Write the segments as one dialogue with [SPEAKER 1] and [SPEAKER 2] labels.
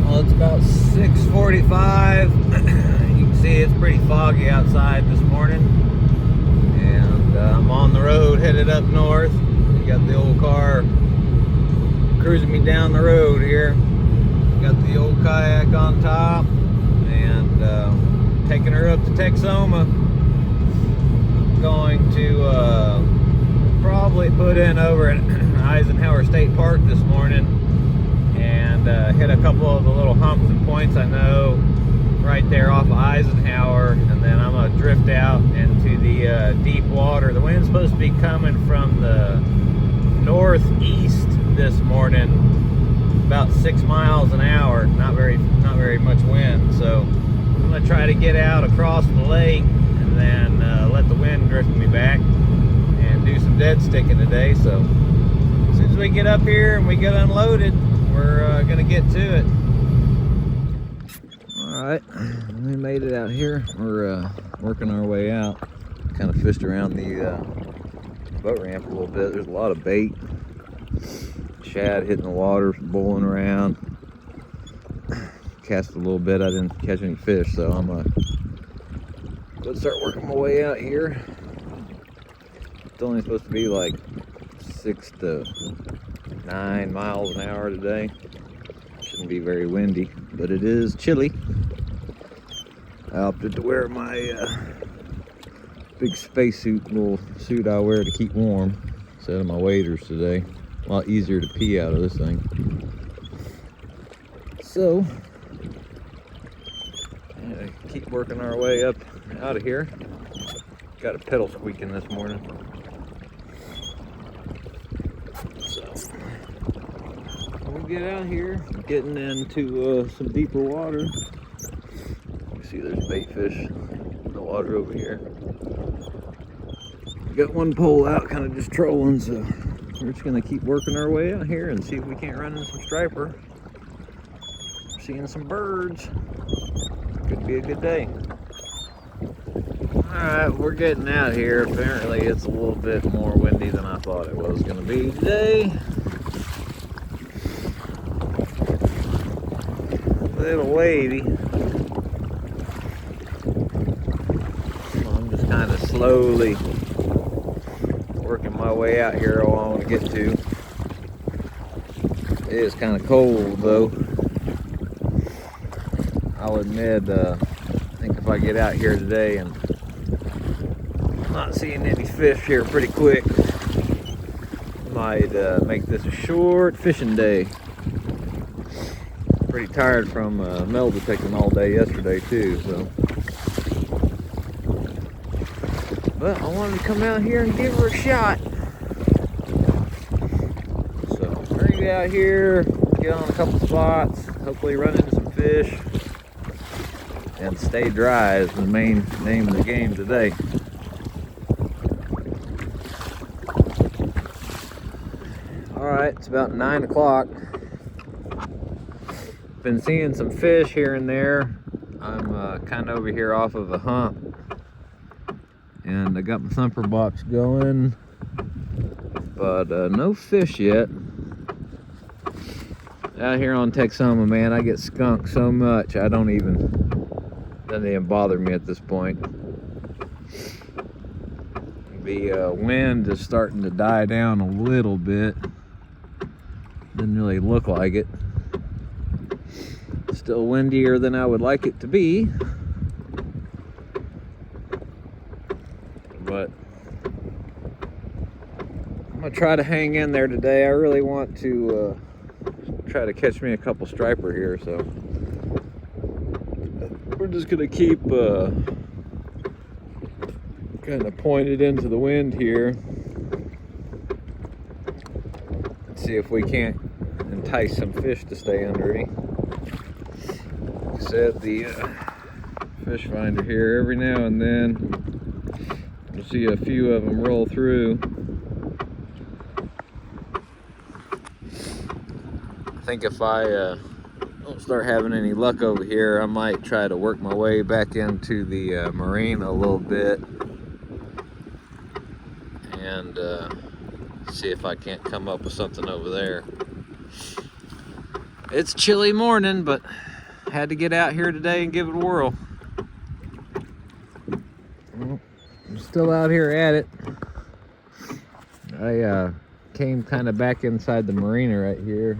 [SPEAKER 1] Well, it's about 6:45. You can see it's pretty foggy outside this morning. And I'm on the road headed up north. You got the old car cruising me down the road here. Got the old kayak on top and taking her up to Texoma. I'm going to probably put in over at Eisenhower State Park this morning and hit a couple of the little humps and points I know right there off of Eisenhower, and then I'm going to drift out into the deep water. The wind's supposed to be coming from the northeast this morning, about 6 miles an hour. Not very much wind, so I'm going to try to get out across the lake and then let the wind drift me back and do some dead sticking today. So as soon as we get up here and we get unloaded, we're gonna get to it. All right, we made it out here. We're working our way out. Kind of fished around the boat ramp a little bit. There's a lot of bait, shad hitting the water, bowling around. Cast a little bit. I didn't catch any fish, so I'm gonna start working my way out here. It's only supposed to be like 6 to 9 miles an hour today. Shouldn't be very windy, but it is chilly. I opted to wear my big spacesuit, little suit I wear to keep warm, instead of my waders today. A lot easier to pee out of this thing. So, keep working our way up out of here. Got a pedal squeaking this morning. We get out here, getting into some deeper water. You see there's bait fish in the water over here. Got one pole out, kind of just trolling, so we're just gonna keep working our way out here and see if we can't run into some striper. Seeing some birds. Could be a good day. Alright, we're getting out here. Apparently it's a little bit more windy than I thought it was gonna be today. Little wavy. So I'm just kind of slowly working my way out here all I want to get to. It is kind of cold though. I'll admit, I think if I get out here today and I'm not seeing any fish here pretty quick, might make this a short fishing day. Pretty tired from metal detecting all day yesterday too, so. But I wanted to come out here and give her a shot. So we're gonna get out here, get on a couple spots, hopefully run into some fish, and stay dry is the main name of the game today. All right, it's about 9 o'clock. Been seeing some fish here and there. I'm kind of over here off of a hump, and I got my thumper box going, but no fish yet. Out here on Texoma, man, I get skunked so much I doesn't even bother me at this point. The wind is starting to die down a little bit. Didn't really look like it. Still windier than I would like it to be, but I'm gonna try to hang in there today. I really want to try to catch me a couple striper here, so we're just gonna keep kind of pointed into the wind here and see if we can't entice some fish to stay under me. Said the fish finder here, every now and then you'll see a few of them roll through. I think if I don't start having any luck over here, I might try to work my way back into the marina a little bit and see if I can't come up with something over there. It's a chilly morning, but had to get out here today and give it a whirl. Well, I'm still out here at it. I came kind of back inside the marina right here.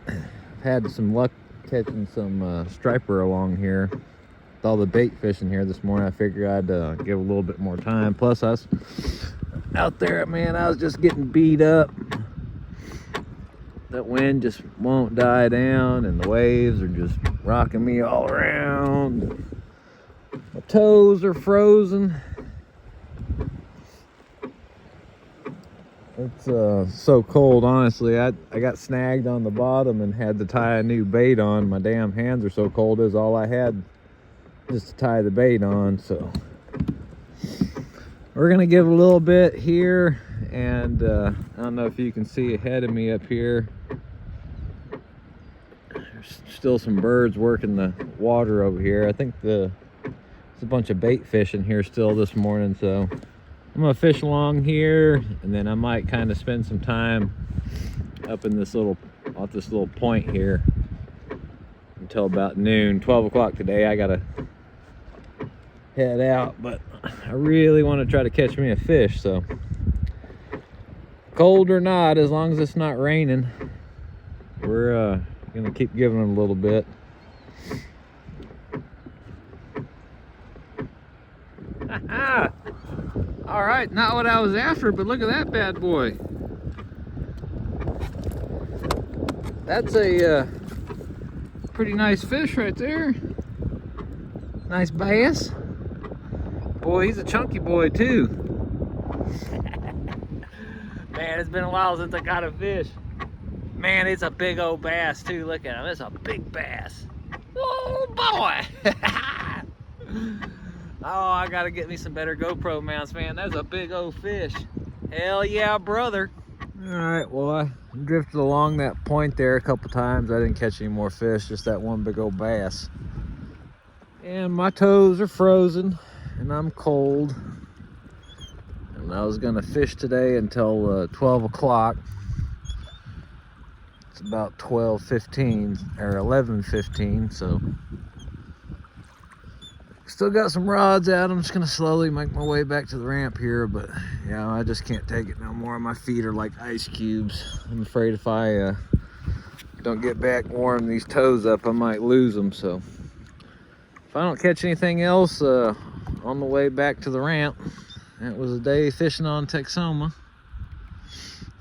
[SPEAKER 1] I've had some luck catching some striper along here. With all the bait fishing here this morning, I figured I'd give a little bit more time. Plus, I was out there, man, I was just getting beat up. That wind just won't die down, and the waves are just rocking me all around. My toes are frozen. It's so cold, honestly. I got snagged on the bottom and had to tie a new bait on. My damn hands are so cold, is all I had just to tie the bait on. So we're gonna give a little bit here, and I don't know if you can see ahead of me up here. There's still some birds working the water over here. I think there's a bunch of bait fish in here still this morning, so I'm gonna fish along here, and then I might kind of spend some time up in this little point here until about noon. 12 o'clock today. I gotta head out, but I really want to try to catch me a fish. So cold or not, as long as it's not raining, we're gonna keep giving it a little bit. All right, not what I was after, but look at that bad boy. That's a pretty nice fish right there. Nice bass. Boy, he's a chunky boy too. Man, it's been a while since I got a fish. Man, it's a big old bass too. Look at him, it's a big bass. Oh boy. Oh, I gotta get me some better GoPro mounts, man. That's a big old fish. Hell yeah, brother. All right, well, I drifted along that point there a couple times. I didn't catch any more fish, just that one big old bass. And my toes are frozen, and I'm cold. And I was gonna fish today until 12 o'clock. It's about 12:15 or 11:15, so still got some rods out. I'm just gonna slowly make my way back to the ramp here, but yeah, I just can't take it no more. My feet are like ice cubes. I'm afraid if I don't get back warm these toes up, I might lose them. So if I don't catch anything else on the way back to the ramp, it was a day fishing on Texoma.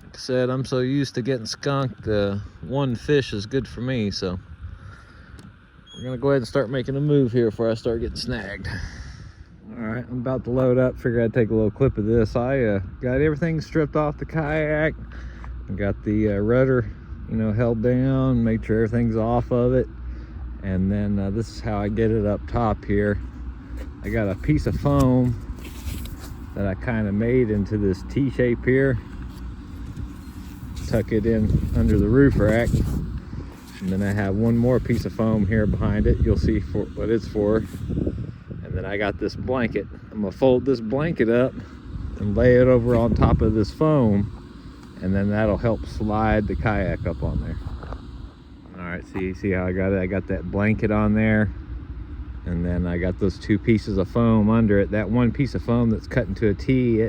[SPEAKER 1] Like I said, I'm so used to getting skunked. One fish is good for me, so we're gonna go ahead and start making a move here before I start getting snagged. All right, I'm about to load up. Figured I'd take a little clip of this. I got everything stripped off the kayak. Got the rudder, held down, made sure everything's off of it. And then this is how I get it up top here. I got a piece of foam that I kind of made into this T shape here. Tuck it in under the roof rack. And then I have one more piece of foam here behind it. You'll see for what it's for. And then I got this blanket. I'm gonna fold this blanket up and lay it over on top of this foam, and then that'll help slide the kayak up on there. All right, see how I got it? I got that blanket on there, and then I got those two pieces of foam under it. That one piece of foam that's cut into a T,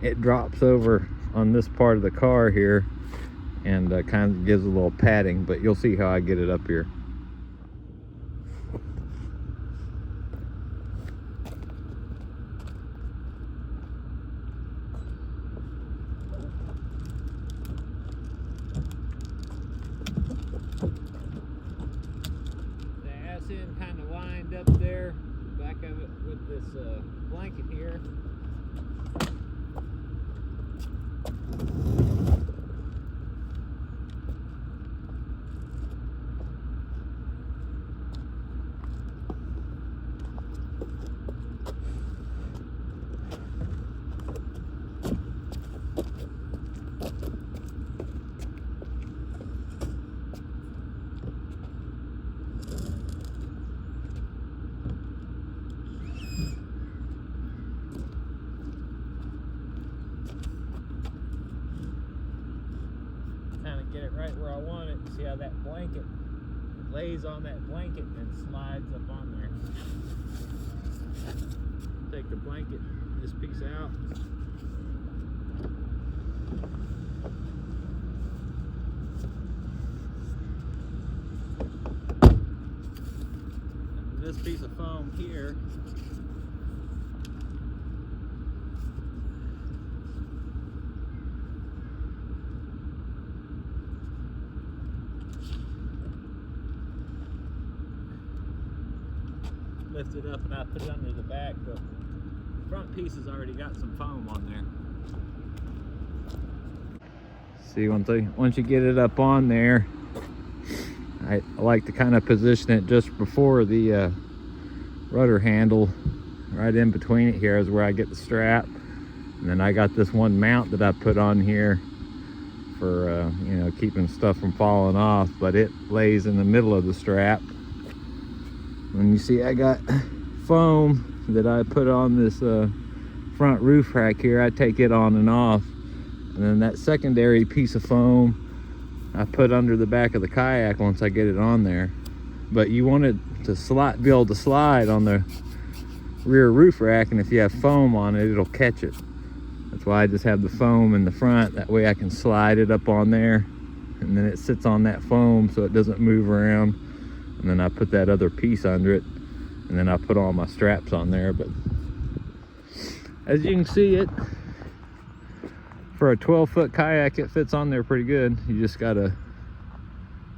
[SPEAKER 1] it drops over on this part of the car here, and kind of gives a little padding, but you'll see how I get it up here. The ass end kind of lined up there, back of it with this blanket here. how that blanket lays on that blanket and then slides up on there. Take the blanket, this piece out. And this piece of foam here lift it up and I put it under the back. The front piece has already got some foam on there. See, once you get it up on there, I like to kind of position it just before the rudder handle. Right in between it here is where I get the strap. And then I got this one mount that I put on here for you know, keeping stuff from falling off, but it lays in the middle of the strap. And you see I got foam that I put on this front roof rack here. I take it on and off, and then that secondary piece of foam I put under the back of the kayak once I get it on there. But you want it to be able to slide on the rear roof rack, and if you have foam on it, it'll catch it. That's why I just have the foam in the front. That way I can slide it up on there, and then it sits on that foam so it doesn't move around. And then I put that other piece under it, and then I put all my straps on there. But as you can see, it for a 12-foot kayak, it fits on there pretty good. You just gotta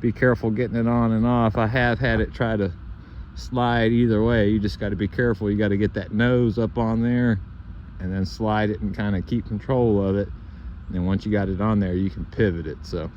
[SPEAKER 1] be careful getting it on and off. I have had it try to slide either way. You just got to be careful. You got to get that nose up on there and then slide it and kind of keep control of it. And then once you got it on there, you can pivot it. So